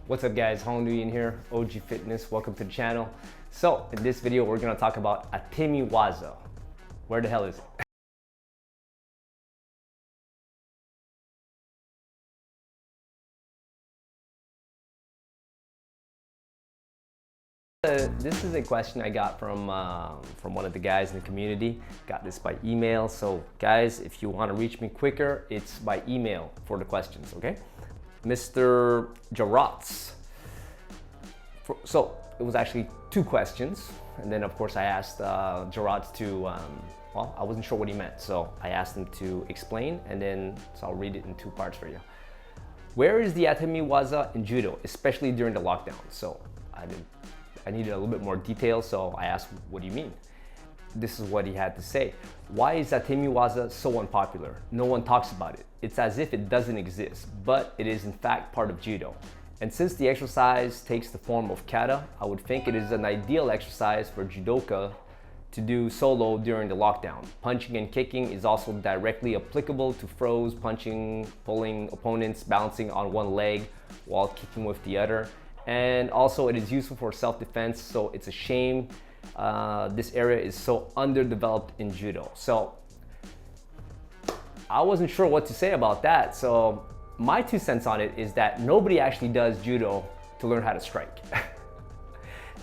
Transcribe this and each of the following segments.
What's up guys, Nguyen here, OG Fitness, welcome to the channel. So in this video we're going to talk about Atemi Waza. Where the hell is it? This is a question I got from one of the guys in the community. Got this by email. So guys, if you want to reach me quicker, it's by email for the questions, okay? Mr. Jarats. So it was actually two questions. And then of course I asked Jarats to, well, I wasn't sure what he meant. So I asked him to explain and then, so I'll read it in two parts for you. Where is the Atemi Waza in Judo, especially during the lockdown? So I needed a little bit more detail, so I asked, what do you mean? This is what he had to say. Why is Atemi Waza so unpopular? No one talks about it. It's as if it doesn't exist, but it is in fact part of Judo. And since the exercise takes the form of kata, I would think it is an ideal exercise for judoka to do solo during the lockdown. Punching and kicking is also directly applicable to throws, punching, pulling opponents, balancing on one leg while kicking with the other. And also it is useful for self-defense, so it's a shame this area is so underdeveloped in Judo. So I wasn't sure what to say about that. So my 2 cents on it is that nobody actually does Judo to learn how to strike.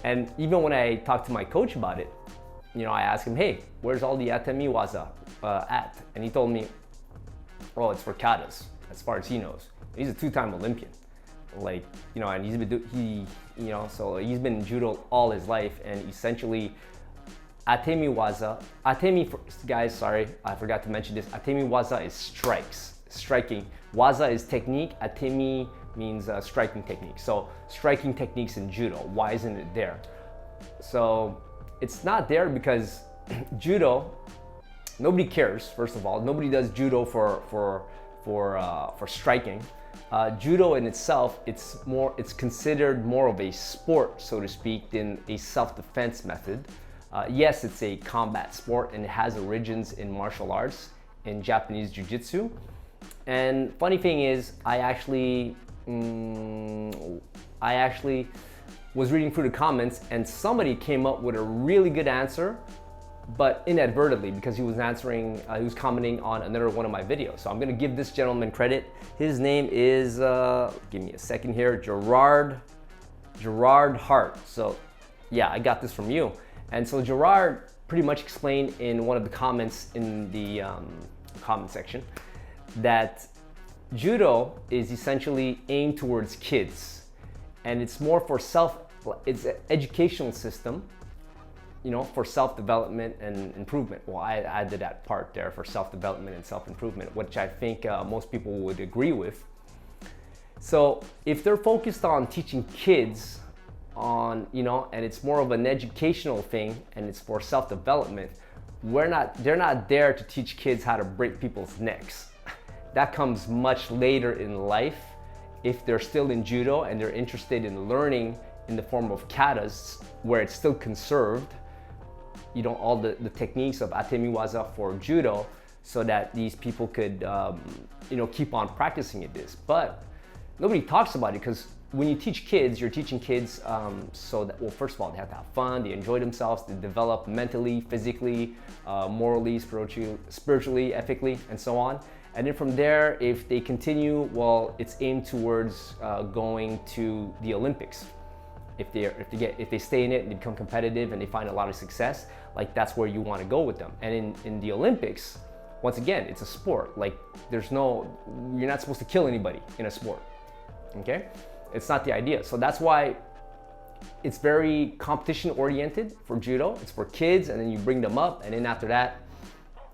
And even when I talked to my coach about it, you know, I asked him, hey, where's all the Atemi Waza at? And he told me, well, it's for katas, as far as he knows. He's a 2-time Olympian. Like, you know, and he's been so he's been in Judo all his life, and essentially Atemi Waza, guys, sorry, I forgot to mention this. Atemi Waza is striking. Waza is technique. Atemi means striking technique. So striking techniques in Judo, why isn't it there? So it's not there because Judo, nobody cares. First of all, nobody does Judo for striking. Judo in itself, it's considered more of a sport, so to speak, than a self-defense method. Yes, it's a combat sport and it has origins in martial arts, in Japanese jiu-jitsu. And funny thing is, I actually was reading through the comments and somebody came up with a really good answer, but inadvertently, because he was commenting on another one of my videos. So I'm gonna give this gentleman credit. His name is, give me a second here, Gerard Hart. So yeah, I got this from you. And so Gerard pretty much explained in one of the comments in the comment section that Judo is essentially aimed towards kids. And it's more for it's an educational system, you know, for self-development and improvement. Well, I added that part there for self-development and self-improvement, which I think most people would agree with. So if they're focused on teaching kids on, you know, and it's more of an educational thing and it's for self-development, they're not there to teach kids how to break people's necks. That comes much later in life. If they're still in Judo and they're interested in learning in the form of katas, where it's still conserved, you know, all the techniques of Atemi Waza for Judo, so that these people could, you know, keep on practicing at this. But nobody talks about it because when you teach kids, you're teaching kids so that, well, first of all, they have to have fun, they enjoy themselves, they develop mentally, physically, morally, spiritually, ethically, and so on. And then from there, if they continue, well, it's aimed towards going to the Olympics. If they stay in it and become competitive and they find a lot of success, like that's where you want to go with them. And in the Olympics, once again, it's a sport. Like you're not supposed to kill anybody in a sport, okay? It's not the idea. So that's why it's very competition oriented for Judo. It's for kids, and then you bring them up, and then after that,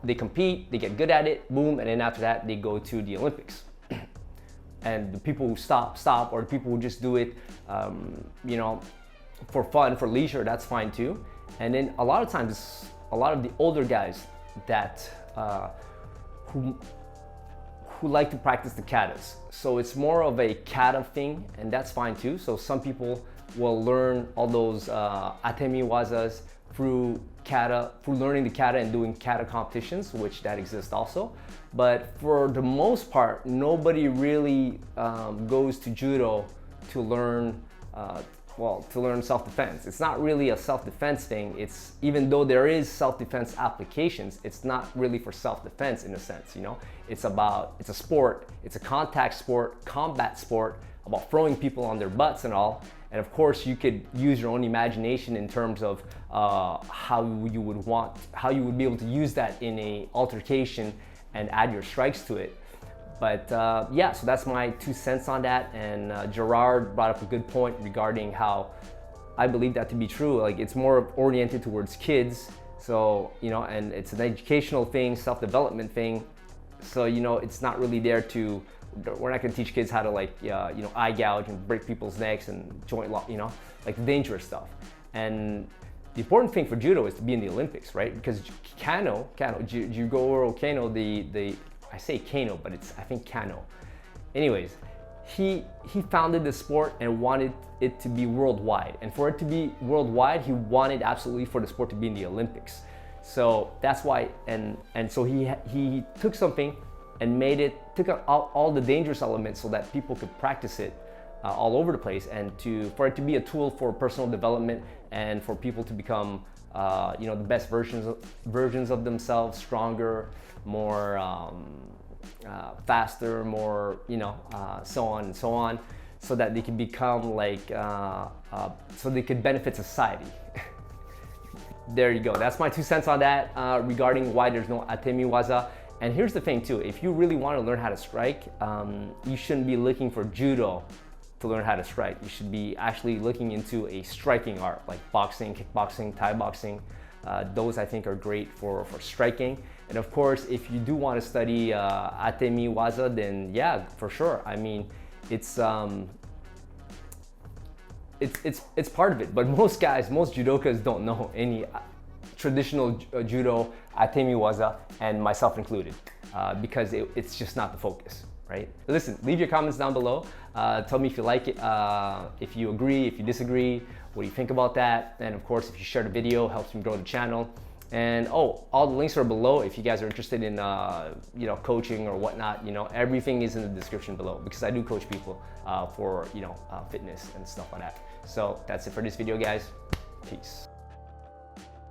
they compete, they get good at it, boom, and then after that, they go to the Olympics. And the people who stop, or the people who just do it, you know, for fun, for leisure, that's fine too. And then a lot of times, a lot of the older guys that who like to practice the katas. So it's more of a kata thing, and that's fine too. So some people will learn all those Atemi Wazas through learning the kata and doing kata competitions, which that exists also. But for the most part, nobody really goes to Judo to learn to learn self-defense. It's not really a self-defense thing. It's, even though there is self-defense applications, it's not really for self-defense in a sense, you know? It's a sport, it's a contact sport, combat sport, about throwing people on their butts and all. And of course, you could use your own imagination in terms of how you would be able to use that in a altercation and add your strikes to it. But yeah, so that's my 2 cents on that. And Gerard brought up a good point regarding how I believe that to be true. Like, it's more oriented towards kids. So, you know, and it's an educational thing, self-development thing. So, you know, it's not really there to, we're not gonna teach kids how to, like, you know, eye gouge and break people's necks and joint lock, you know, like the dangerous stuff. And the important thing for judo is to be in the Olympics, right? Because Kano, Jigoro Kano, I say Kano, but it's, I think, Kano. Anyways, he founded the sport and wanted it to be worldwide. And for it to be worldwide, he wanted absolutely for the sport to be in the Olympics. So that's why, and so he took something and took out all the dangerous elements so that people could practice it all over the place, and for it to be a tool for personal development and for people to become you know, the best versions of themselves, stronger, more faster, more, you know, so on and so on, so that they can become like so they could benefit society. There you go. That's my 2 cents on that regarding why there's no Atemi Waza. And here's the thing too, if you really want to learn how to strike, you shouldn't be looking for judo to learn how to strike. You should be actually looking into a striking art like boxing, kickboxing, Thai boxing. Those I think are great for striking. And of course, if you do want to study Atemi Waza, then yeah, for sure. I mean, it's part of it. But most judokas don't know any traditional judo, Atemi Waza, and myself included, because it's just not the focus, right? But listen, leave your comments down below. Tell me if you like it, if you agree, if you disagree, what do you think about that? And of course, if you share the video, helps me grow the channel. And all the links are below if you guys are interested in you know, coaching or whatnot. You know, everything is in the description below, because I do coach people for, you know, fitness and stuff like that. So that's it for this video, guys. Peace.